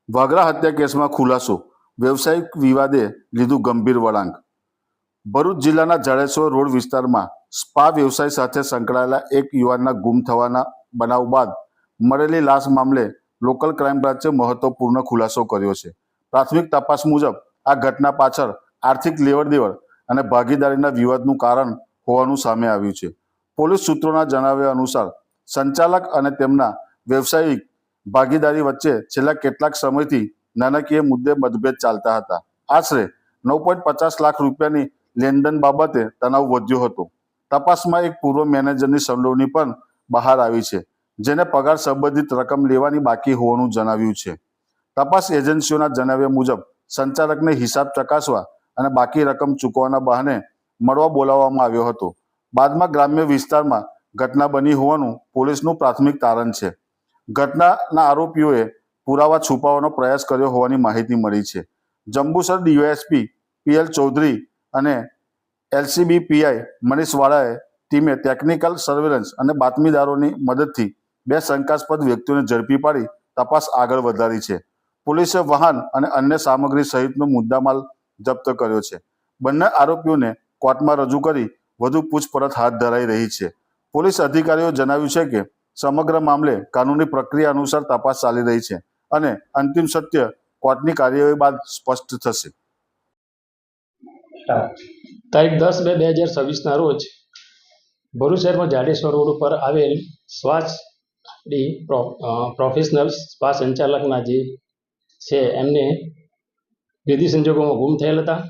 વાગરા હત્યા કેસમાં ખુલાસો, વ્યવસાયિક વિવાદે લીધું ગંભીર વળાંક। ભરૂચ જિલ્લાના જાડેશ્વર રોડ વિસ્તારમાં સ્પા વ્યવસાય સાથે સંકળાયેલા એક યુવાનના ગુમ થવાના બનાવ બાદ મળેલી લાશ મામલે લોકલ ક્રાઇમ બ્રાન્ચે મહત્વપૂર્ણ ખુલાસો કર્યો છે। પ્રાથમિક તપાસ મુજબ આ ઘટના પાછળ આર્થિક લેવડદેવડ અને ભાગીદારીના વિવાદનું કારણ હોવાનું સામે આવ્યું છે। પોલીસ સૂત્રોના જણાવ્યા અનુસાર સંચાલક અને તેમના વ્યવસાયિક ભાગીદારી વચ્ચે છેલ્લા કેટલાક સમયથી નાણાકીય મુદ્દે મતભેદ ચાલતા હતા। આશરે 9.50 લાખ રૂપિયાની લેનદેન બાબતે તણાવ વધ્યો હતો। તપાસમાં એક પૂર્વ મેનેજરની સંડોવણી પણ બહાર આવી છે, જેને પગાર સંબંધિત રકમ લેવાની બાકી હોવાનું જણાવ્યું છે। તપાસ એજન્સીઓના જણાવ્યા મુજબ સંચાલકને હિસાબ ચકાસવા અને બાકી રકમ ચૂકવવાના બહાને મળવા બોલાવવામાં આવ્યો હતો। બાદમાં ગ્રામ્ય વિસ્તારમાં ઘટના બની હોવાનું પોલીસનું પ્રાથમિક તારણ છે। ઘટનાના આરોપીઓએ પુરાવા છુપાવવાનો પ્રયાસ કર્યો હોવાની માહિતી મળી છે। જંબુસર ડીવાયએસપી પીએલ ચૌધરી અને એલસીબી પીઆઈ મનીષ વાળાએ ટીમે ટેકનિકલ સર્વેલન્સ અને બાતમીદારોની મદદથી બે શંકાસ્પદ વ્યક્તિઓને ઝડપી પાડી તપાસ આગળ વધારી છે। પોલીસે વાહન અને અન્ય સામગ્રી સહિતનો મુદ્દામાલ જપ્ત કર્યો છે। બંને આરોપીઓને કોર્ટમાં રજૂ કરી વધુ પૂછપરછ હાથ ધરાઈ રહી છે। પોલીસ અધિકારીઓએ જણાવ્યું છે કે સમગ્ર મામલે કાનૂની પ્રક્રિયા અનુસાર તપાસ ચાલી રહી છે અને અંતિમ સત્ય કોર્ટની કાર્યવાહી બાદ સ્પષ્ટ થશે। તારીખ 10/2/2026ના રોજ ભરૂચ શહેરમાં જાડેશ્વર રોડ ઉપર આવેલ સ્વાસ ડી પ્રોફેશનલ સ્પા સંચાલકના જે છે એમને વિધિ સંજોગોમાં ગુમ થયેલ હતા।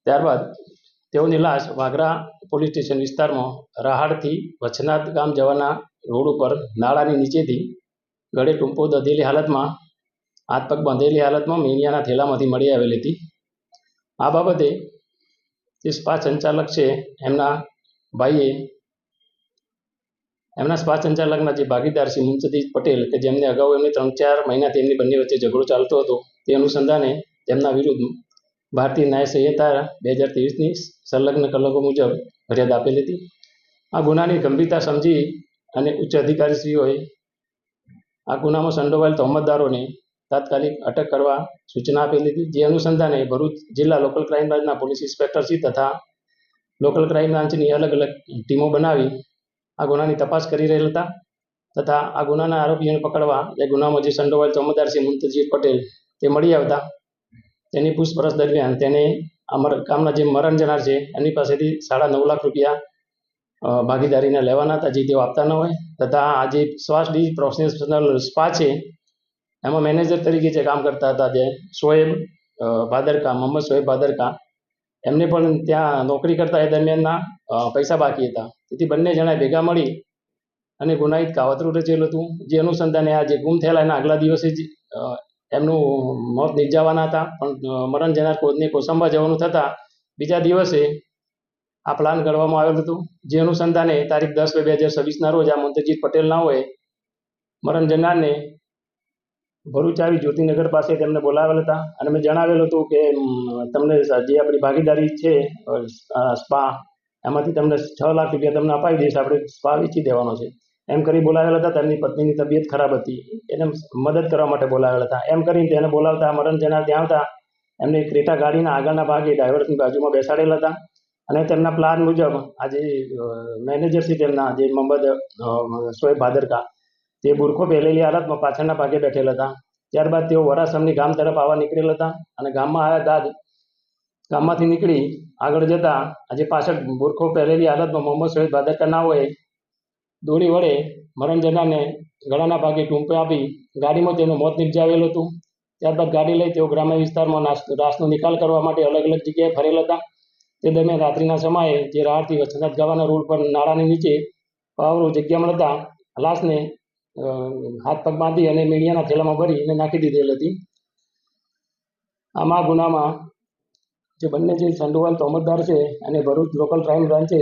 ત્યારબાદ તેઓની લાશ વાગરા પોલીસ સ્ટેશન વિસ્તારમાં રાહાડથી વચનાથ ગામ જવાના રોડ ઉપર નાળાની નીચેથી ગળે ટૂંપો દધેલી હાલતમાં, હાથ પગ બાંધેલી હાલતમાં મીણિયાના થેલામાંથી મળી આવેલી હતી। આ બાબતે જે સ્પા સંચાલક છે એમના ભાઈએ એમના સ્પા સંચાલકના જે ભાગીદાર છે મુંતજીર પટેલ કે જેમને અગાઉ એમને 3-4 મહિનાથી એમની બંને વચ્ચે ઝઘડો ચાલતો હતો, તે અનુસંધાને તેમના વિરુદ્ધ ભારતીય ન્યાય સંહિતા 2023ની સંલગ્ન કલમો મુજબ ફરિયાદ આપેલી હતી। આ ગુનાની ગંભીરતા સમજી અને ઉચ્ચ અધિકારીશ્રીઓએ આ ગુનામાં સંડોવાયેલ તહોમતદારોને તાત્કાલિક અટક કરવા સૂચના આપેલી હતી। જે અનુસંધાને ભરૂચ જિલ્લા લોકલ ક્રાઇમ બ્રાન્ચના પોલીસ ઇન્સ્પેક્ટરશ્રી તથા લોકલ ક્રાઇમ બ્રાન્ચની અલગ અલગ ટીમો બનાવી આ ગુનાની તપાસ કરી રહેલ હતા તથા આ ગુનાના આરોપીઓને પકડવા એ ગુનામાં જે સંડોવાયેલ તહોમતદાર છે મુંતજીર પટેલ તે મળી આવતા તેની પૂછપરછ દરમિયાન તેને કામના જે મરણ જનાર છે એની પાસેથી 9.5 લાખ રૂપિયા ભાગીદારીને લેવાના હતા, જે તેઓ આપતા ન હોય તથા આ જે સ્વાસ ડી પ્રોફેશનલ સ્પા છે એમાં મેનેજર તરીકે જે કામ કરતા હતા જે શોએબ ભાદરકા, મોહમ્મદ શોએબ ભાદરકા, એમને પણ ત્યાં નોકરી કરતા એ દરમિયાનના પૈસા બાકી હતા। તેથી બંને જણાએ ભેગા મળી અને ગુનાહિત કાવતરું રચેલું હતું। જે અનુસંધાને આ જે ગુમ થયેલા એના આગલા દિવસે જ એમનું મોત નિપજાવવાના હતા, પણ મરણ જનાર કોઈને કોસંબા જવાનું થતાં બીજા દિવસે આ પ્લાન ઘડવામાં આવેલ હતું। જે અનુસંધાને તારીખ 10/2/2026ના રોજ આ મુંતજીર પટેલ નાઓએ મરણ જનારને ભરૂચ આવી જ્યોતિનગર પાસે તેમને બોલાવેલ હતા અને મેં જણાવેલું હતું કે તમને જે આપણી ભાગીદારી છે સ્પા એમાંથી તમને 6 લાખ રૂપિયા તમને અપાવી દઈશ, આપણે સ્પા વેચી દેવાનો છે એમ કરી બોલાવેલ હતા। તેમની પત્નીની તબિયત ખરાબ હતી, એને મદદ કરવા માટે બોલાવેલ હતા। એમ કરીને તેને બોલાવતા મરણ જનાર ત્યાં આવતા એમને ક્રેટા ગાડીના આગળના ભાગે ડ્રાઈવરની બાજુમાં બેસાડેલા હતા અને તેમના પ્લાન મુજબ આજે મેનેજર છે તેમના જે મોહમ્મદ શોએબ ભાદરકા તે બુરખો પહેરેલી હાલતમાં પાછળના ભાગે બેઠેલા હતા। ત્યારબાદ તેઓ વરાસમની ગામ તરફ આવવા નીકળેલ હતા અને ગામમાં આવ્યા બાદ ગામમાંથી નીકળી આગળ જતા આજે પાછળ બુરખો પહેરેલી હાલતમાં મોહમ્મદ શોએબ ભાદરકા ના હોય દોડી વડે મરણ જનારને ગળાના ભાગે ટૂંપે આપી ગાડીમાં તેનું મોત નિપજાવેલું હતું। ત્યારબાદ ગાડી લઈ તેઓ ગ્રામ્ય વિસ્તારમાં લાશનો નિકાલ કરવા માટે અલગ અલગ જગ્યાએ ફરેલ હતા। તે દરમિયાન રાત્રિના સમયે જે રાહડથી વચનાથ જવાના રોડ પર નાળાની નીચે પાવરો જગ્યા મળતા લાશને હાથ પગ બાંધી અને મીડિયાના થેલામાં ભરી અને નાખી દીધેલ હતી। આમાં ગુનામાં જે બંને જે સંડોવાયેલ તહોમતદાર છે અને ભરૂચ લોકલ ક્રાઇમ બ્રાન્ચે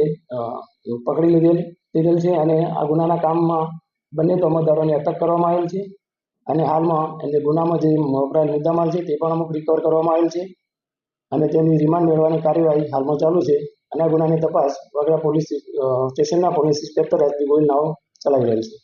પકડી લીધેલ છે અને આ ગુનાના કામમાં બંને તહોમતદારોને અટક કરવામાં આવેલ છે અને હાલમાં એને ગુનામાં જે વપરાયેલ મુદ્દામાલ છે તે પણ અમુક રિકવર કરવામાં આવેલ છે અને તેની રિમાન્ડ મેળવવાની કાર્યવાહી હાલમાં ચાલુ છે અને આ ગુનાની તપાસ વાગરા પોલીસ સ્ટેશનના પોલીસ ઇન્સ્પેક્ટર એસપી ગોહિલ નાઓ ચલાવી રહેલ છે।